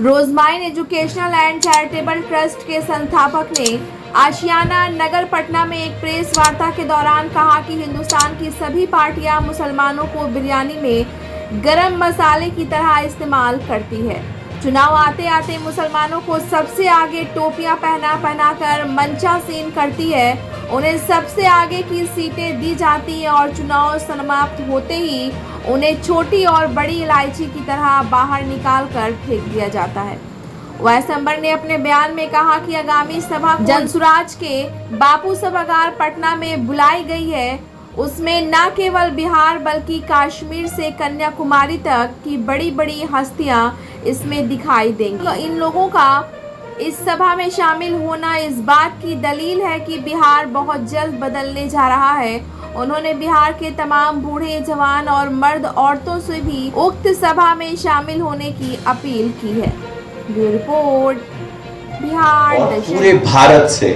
रोजमाइन educational and charitable trust के संस्थापक ने आशियाना नगर पटना में एक प्रेस वार्ता के दौरान कहा कि हिंदुस्तान की सभी पार्टियां मुसलमानों को बिरयानी में गरम मसाले की तरह इस्तेमाल करती है। चुनाव आते आते मुसलमानों को सबसे आगे टोपियां पहना कर मंचासीन करती है, उन्हें सबसे आगे की सीटें दी जाती हैं और चुनाव समाप्त होते ही उन्हें छोटी और बड़ी इलायची की तरह बाहर निकाल कर फेंक दिया जाता है। वैसंबर ने अपने बयान में कहा कि आगामी सभा जनसुराज के बापू सभागार पटना में बुलाई गई है, उसमें न केवल बिहार बल्कि कश्मीर से कन्याकुमारी तक की बड़ी बड़ी हस्तियां इसमें दिखाई देंगी। इन लोगों का इस सभा में शामिल होना इस बात की दलील है कि बिहार बहुत जल्द बदलने जा रहा है। उन्होंने बिहार के तमाम बूढ़े जवान और मर्द औरतों से भी उक्त सभा में शामिल होने की अपील की है। ब्यूरो रिपोर्ट, बिहार दर्शन। पूरे भारत से,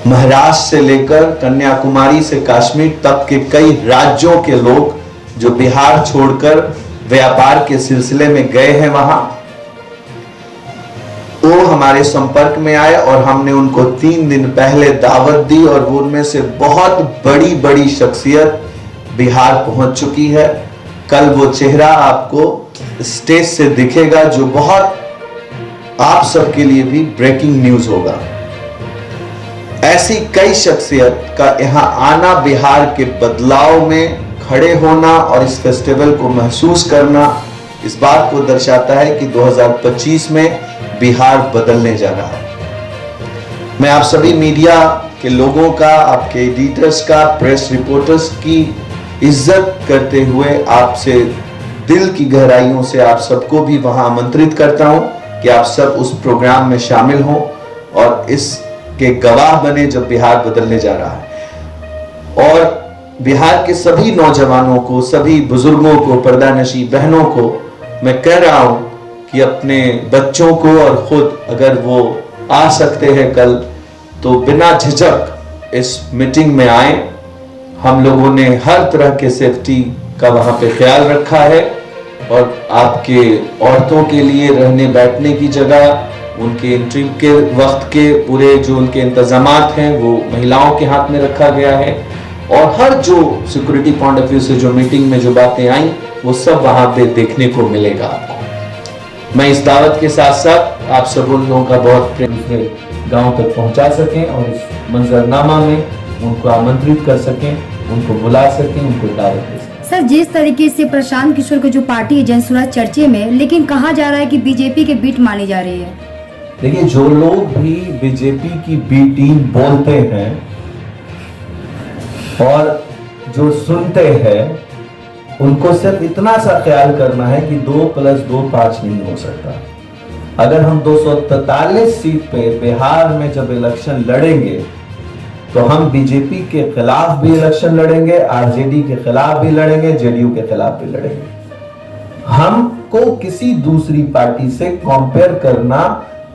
महाराष्ट्र से लेकर कन्याकुमारी से कश्मीर तक के कई राज्यों के लोग जो बिहार छोड़कर व्यापार के सिलसिले में गए हैं वहां, वो हमारे संपर्क में आए और हमने उनको 3 दिन पहले दावत दी और वो उनमें से बहुत बड़ी बड़ी शख्सियत बिहार पहुंच चुकी है। कल वो चेहरा आपको स्टेज से दिखेगा जो बहुत आप सबके लिए भी ब्रेकिंग न्यूज होगा। ऐसी कई शख्सियत का यहाँ आना बिहार के बदलाव में खड़े होना और इस फेस्टिवल को महसूस करना इस बात को दर्शाता है कि 2025 में बिहार बदलने जा रहा है। मैं आप सभी मीडिया के लोगों का, आपके एडिटर्स का, प्रेस रिपोर्टर्स की इज्जत करते हुए आपसे दिल की गहराइयों से आप सबको भी वहां आमंत्रित करता हूं कि आप सब उस प्रोग्राम में शामिल हों और इसके गवाह बने जब बिहार बदलने जा रहा है। और बिहार के सभी नौजवानों को, सभी बुजुर्गों को, पर्दानशी बहनों को मैं कह रहा हूं कि अपने बच्चों को और खुद अगर वो आ सकते हैं कल, तो बिना झिझक इस मीटिंग में आए। हम लोगों ने हर तरह के सेफ्टी का वहां पे ख्याल रखा है और आपके औरतों के लिए रहने बैठने की जगह, उनके एंट्री के वक्त के पूरे जो उनके इंतजामात हैं वो महिलाओं के हाथ में रखा गया है। और हर जो सिक्योरिटी पॉइंट ऑफ व्यू से जो मीटिंग में जो बातें आई वो सब वहां पे देखने को मिलेगा आपको। मैं इस दावत के साथ साथ आप सब उन लोगों का बहुत प्रेम से गांव तक पहुंचा सकें और इस मंजरनामा में उनको आमंत्रित कर सकें, उनको बुला सकें, उनको दावत दे सकें। सर, जिस तरीके से प्रशांत किशोर की जो पार्टी है जनसुराज चर्चे में, लेकिन कहा जा रहा है कि बीजेपी के बीट मानी जा रही है। देखिए, जो लोग भी बीजेपी की बी टीम बोलते हैं और जो सुनते हैं, उनको सिर्फ इतना सा ख्याल करना है कि 2 + 2 5 नहीं हो सकता। अगर हम 243 सीट पे बिहार में जब इलेक्शन लड़ेंगे तो हम बीजेपी के खिलाफ भी इलेक्शन लड़ेंगे, आरजेडी के खिलाफ भी लड़ेंगे, जेडीयू के खिलाफ भी लड़ेंगे। हमको किसी दूसरी पार्टी से कंपेयर करना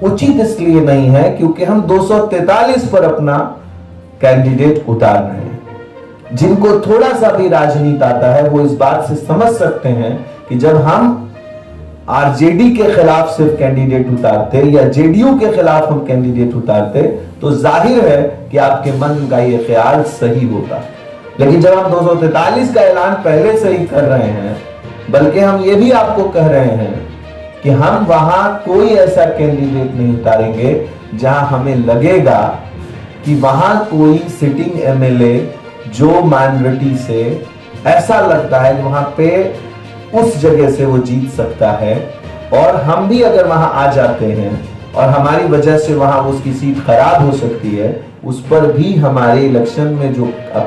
उचित इसलिए नहीं है क्योंकि हम 243 पर अपना कैंडिडेट उतार रहे हैं। जिनको थोड़ा सा भी राजनीति आता है वो इस बात से समझ सकते हैं कि जब हम आरजेडी के खिलाफ सिर्फ कैंडिडेट उतारते या जेडीयू के खिलाफ हम कैंडिडेट उतारते तो जाहिर है कि आपके मन का ये ख्याल सही होता। लेकिन जब हम 243 का ऐलान पहले से ही कर रहे हैं, बल्कि हम ये भी आपको कह रहे हैं कि हम वहां कोई ऐसा कैंडिडेट नहीं उतारेंगे जहां हमें लगेगा कि वहां कोई सिटिंग एमएलए जो माइनॉरिटी से ऐसा लगता है कि वहां पे उस जगह से वो जीत सकता है। और हम भी अगर वहां आ जाते हैं और हमारी वजह से वहां उसकी सीट खराब हो सकती है, उस पर भी हमारे इलेक्शन में जो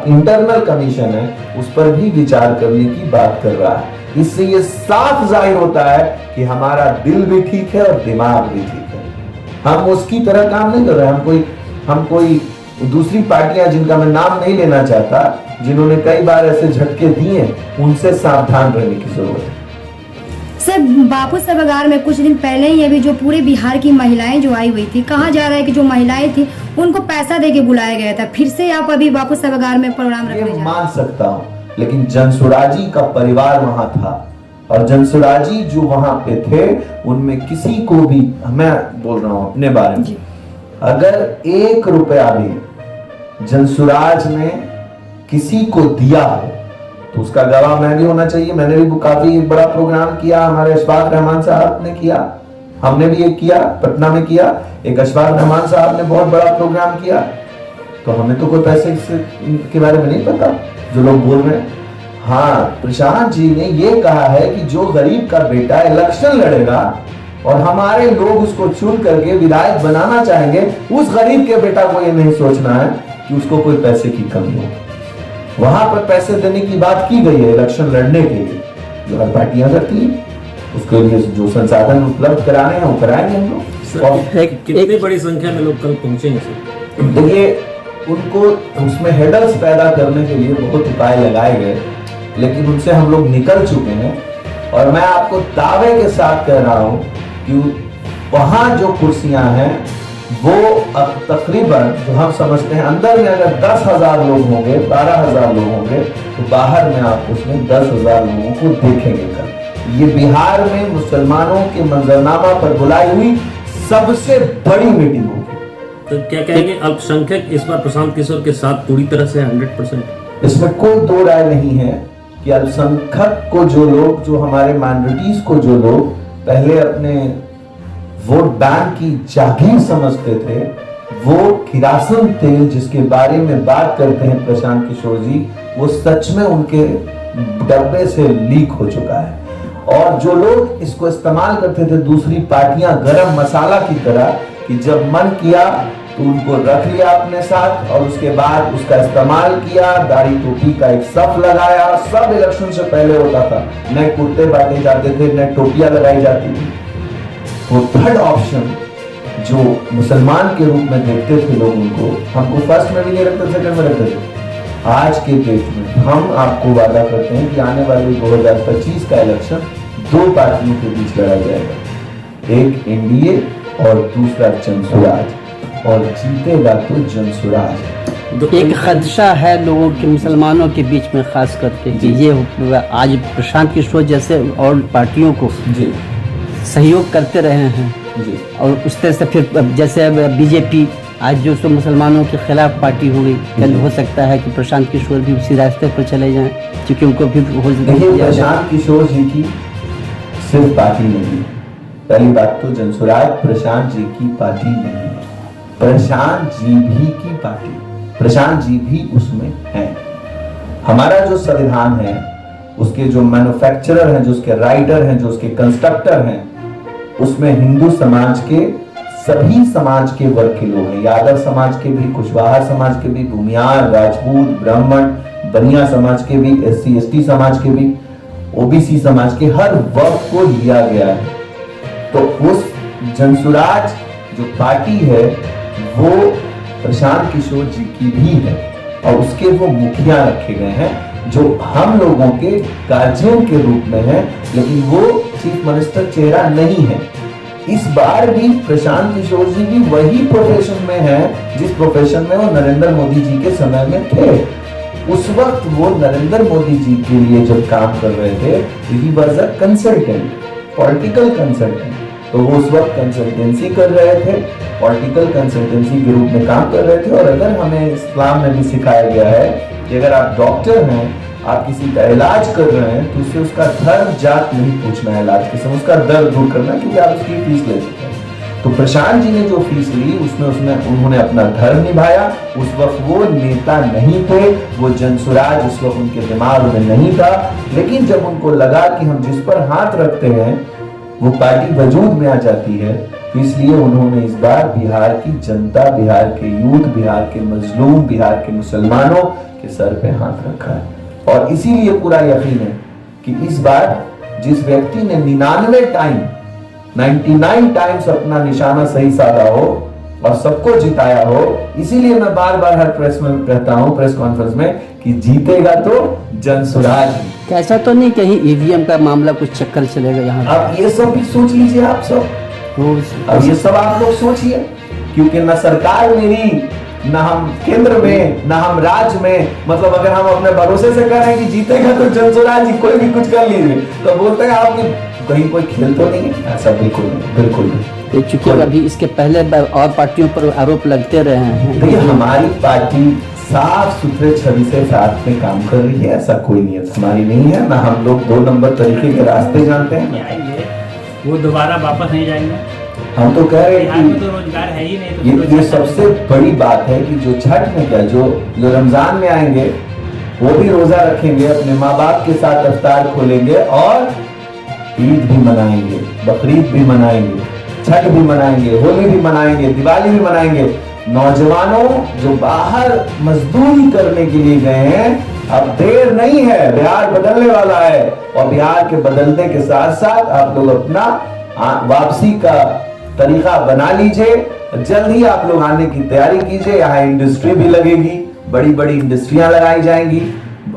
इंटरनल कमीशन है उस पर भी विचार करने की बात कर रहा है। इससे ये साफ जाहिर होता है कि हमारा दिल भी ठीक है और दिमाग भी ठीक है। हम उसकी तरह काम नहीं कर रहे। हम कोई दूसरी पार्टियां जिनका मैं नाम नहीं लेना चाहता, जिन्होंने कई बार ऐसे झटके दिए, उनसे सावधान रहने की जरूरत है। सर, बापू सभागार में कुछ दिन पहले ही अभी जो पूरे बिहार की महिलाएं जो आई हुई थी, कहा जा रहा है कि जो महिलाएं थी उनको पैसा देके बुलाया गया था। फिर से आप अभी बापू सभागार में प्रोग्राम रखने जा रहे हैं। मान सकता हूँ, लेकिन जनसुराजी का परिवार वहां था, और जनसुराजी जो वहां पे थे उनमें किसी को भी, मैं बोल रहा हूं अपने बारे में, अगर 1 रुपया भी जनसुराज ने किसी को दिया हो तो उसका गवाह मैं भी होना चाहिए। मैंने भी काफी एक बड़ा प्रोग्राम किया, हमारे अशफाक रहमान साहब ने किया, हमने भी एक किया, पटना में किया, एक अशफाक रहमान साहब ने बहुत बड़ा प्रोग्राम किया। तो हमें तो कोई पैसे के बारे में नहीं पता जो लोग बोल रहे हैं। हाँ, प्रशांत जी ने ये कहा है कि जो गरीब का बेटा इलेक्शन लड़ेगा और हमारे लोग उसको चुन करके विधायक बनाना चाहेंगे, उस गरीब के बेटा को ये नहीं सोचना है कि उसको कोई पैसे की कमी हो। वहां पर पैसे देने की बात की गई है इलेक्शन लड़ने के लिए, जो हर पार्टियां करती हैं, उसके लिए जो संसाधन उपलब्ध कराने हैं वो कराएंगे हम लोग। कितनी बड़ी संख्या में लोग कल पहुंचेंगे सर? देखिए, उनको उसमें हेडल्स पैदा करने के लिए बहुत उपाय लगाए गए, लेकिन उनसे हम लोग निकल चुके हैं। और मैं आपको दावे के साथ कह रहा हूं कि वहां जो कुर्सियां हैं वो अब तकरीबन, जो हम समझते हैं अंदर में अगर 10,000 लोग होंगे, 12,000 लोग होंगे, तो बाहर में आप उसमें 10,000 लोगों को देखेंगे कल। ये बिहार में मुसलमानों के मंजरनामा पर बुलाई हुई सबसे बड़ी मीटिंग होगी। तो क्या कहेंगे, अल्पसंख्यक इस बार प्रशांत किशोर के साथ पूरी तरह से 100%? इसमें कोई दो राय नहीं है कि अल्पसंख्यक को जो लोग, जो हमारे माइनॉरिटीज को जो लोग पहले अपने वोट बैंक की जागीर समझते थे, वो किरासन तेल जिसके बारे में बात करते हैं प्रशांत किशोर जी, वो सच में उनके डब्बे से लीक हो चुका है। और जो लोग इसको इस्तेमाल करते थे दूसरी पार्टियां गरम मसाला की तरह, कि जब मन किया तो उनको रख लिया अपने साथ और उसके बाद उसका इस्तेमाल किया, दाढ़ी टोपी का एक सफ लगाया। सब इलेक्शन से पहले होता था, नए कुर्ते बांटे जाते थे, नए टोपियां लगाई जाती थी। वो थर्ड ऑप्शन जो मुसलमान के रूप में देखते थे लोग, उनको, हमको फर्स्ट में भी नहीं रखते, सेकंड में रखते थे। आज के डेट में हम आपको वादा करते हैं कि आने वाले 2025 का इलेक्शन 2 पार्टियों के बीच लड़ा जाएगा, एक एनडीए और दूसरा जनसुराज, और जीतेगा तो जनसुराज। एक खदशा है लोगों के, मुसलमानों के बीच में खास करके, कि ये आज प्रशांत किशोर जैसे और पार्टियों को जी सहयोग करते रहे हैं जी, और उस तरह से फिर जैसे बीजेपी आज जो सो मुसलमानों के खिलाफ पार्टी हो गई, कल हो सकता है कि प्रशांत किशोर भी उसी रास्ते पर चले जाएं, क्योंकि उनको भी प्रशांत किशोर जी की सिर्फ पार्टी नहीं, पहली बात तो जनसुराज प्रशांत जी की पार्टी नहीं है, प्रशांत जी भी की पार्टी, प्रशांत जी भी उसमें हैं। हमारा जो संविधान है, उसके जो मैन्युफैक्चरर हैं, जो उसके राइटर हैं, जो उसके कंस्ट्रक्टर हैं, उसमें हिंदू समाज के सभी समाज के वर्ग के लोग हैं, यादव समाज के भी, कुशवाहा समाज के भी, भूमियार, राजपूत, ब्राह्मण, बनिया समाज के भी, SC ST समाज के भी, OBC समाज के, हर वर्ग को लिया गया है। तो उस जनसुराज जो पार्टी है वो प्रशांत किशोर जी की भी है और उसके वो मुखिया रखे गए हैं, जो हम लोगों के गार्जियन के रूप में है, लेकिन वो चीफ मिनिस्टर चेहरा नहीं है। इस बार भी प्रशांत किशोर जी भी वही प्रोफेशन में है जिस प्रोफेशन में वो नरेंद्र मोदी जी के समय में थे। उस वक्त वो नरेंद्र मोदी जी के लिए जब काम कर रहे थे, he was a consultant, political consultant. तो वो उस वक्त कंसल्टेंसी कर रहे थे, पॉलिटिकल कंसल्टेंसी के रूप में काम कर रहे थे। और अगर हमें इस्लाम में भी सिखाया गया है कि अगर आप डॉक्टर हैं, आप किसी का इलाज कर रहे हैं, तो उससे उसका धर्म जात नहीं पूछना है इलाज के समय, उसका दर्द दूर करना, क्योंकि आप उसकी फीस ले सकते हैं। तो प्रशांत जी ने जो फीस ली उसमें उन्होंने अपना धर्म निभाया। उस वक्त वो नेता नहीं थे, वो जनसुराज उस वक्त उनके दिमाग में नहीं था, लेकिन जब उनको लगा कि हम जिस पर हाथ रखते हैं वो पार्टी वजूद में आ जाती है, तो इसलिए उन्होंने इस बार बिहार की जनता, बिहार के यूथ, बिहार के मजलूम, बिहार के मुसलमानों के सर पे हाथ रखा है। और इसीलिए पूरा यकीन है कि इस बार जिस व्यक्ति ने 99 टाइम्स अपना निशाना सही साधा हो और सबको जिताया हो, इसीलिए मैं बार बार हर प्रेस में कहता हूं, प्रेस कॉन्फ्रेंस में, कि जीतेगा तो जनसुराज। ऐसा तो नहीं कहीं EVM का मामला कुछ चक्कर चलेगा यहाँ? अब ये सब भी सोच लीजिए आप सब, अब ये सब आप लोग सोचिए, क्योंकि न सरकार मेरी ना हम केंद्र में, ना हम राज्य में। मतलब अगर हम अपने भरोसे से कह रहे हैं कि जीतेगा तो जनसुराज जी कोई भी कुछ कर लीजिए, तो बोलते हैं आपकी कहीं कोई खेल तो नहीं है। ऐसा बिल्कुल नहीं, बिल्कुल नहीं। चूंकि अभी इसके पहले और पार्टियों पर आरोप लगते रहे हैं। देखिए हमारी पार्टी साफ सुथरे छवि से साथ में काम कर रही है, ऐसा कोई नियत हमारी नहीं है। ना हम लोग 2 नंबर तरीके के रास्ते जानते हैं। वो दोबारा वापस नहीं जाएंगे। हम तो कह रहे बिहार हैं में तो कि रोजगार है ही नहीं, तो ये सबसे बड़ी बात है कि जो छठ में क्या, जो रमजान में आएंगे वो भी रोजा रखेंगे, अपने माँ बाप के साथ इफ्तार खोलेंगे और ईद भी मनाएंगे, बकरीद भी मनाएंगे, छठ भी मनाएंगे, होली भी मनाएंगे, दिवाली भी मनाएंगे। नौजवानों जो बाहर मजदूरी करने के लिए गए हैं, अब देर नहीं है, बिहार बदलने वाला है। और बिहार के बदलने के साथ साथ आप लोग अपना वापसी का तरीका बना लीजिए। जल्द ही आप लोग आने की तैयारी कीजिए। यहाँ इंडस्ट्री भी लगेगी, बड़ी बड़ी इंडस्ट्रियां लगाई जाएंगी,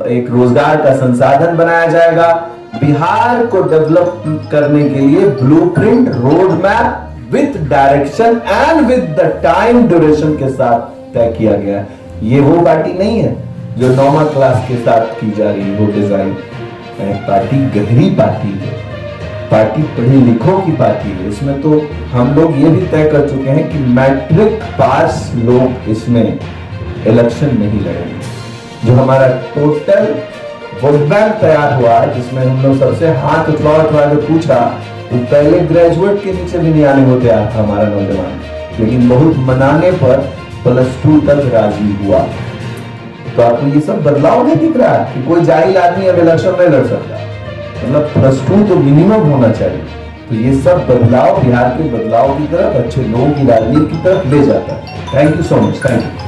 एक रोजगार का संसाधन बनाया जाएगा। बिहार को डेवलप करने के लिए blueprint, road map with direction and with the time duration के साथ तय किया गया है। ये वो पार्टी नहीं है जो 9वीं क्लास के साथ की जा रही है वो डिजाइन। पार्टी गहरी पार्टी है, पार्टी पढ़े लिखों की पार्टी है। इसमें तो हम लोग ये भी तय कर चुके हैं कि मैट्रिक पास लोग इसमें इलेक्शन नहीं लड़ेंगे। जो हमारा टोटल वोट बैंक तैयार हुआ, जिसमें हम लोग सबसे हाथ उठवा के पूछा, वो पहले ग्रेजुएट के नीचे भी नहीं आने को तैयार था हमारा नौजवान, लेकिन बहुत मनाने पर +2 तक राजी हुआ। तो आपको ये सब बदलाव नहीं दिख रहा है कि कोई जाहिल आदमी अब इलेक्शन में लड़ सकता है? मतलब +2 तो मिनिमम होना चाहिए। तो ये सब बदलाव बिहार के बदलाव की तरफ, अच्छे लोगों की राजनीति की तरफ ले जाता है। Thank you so much. Thank you.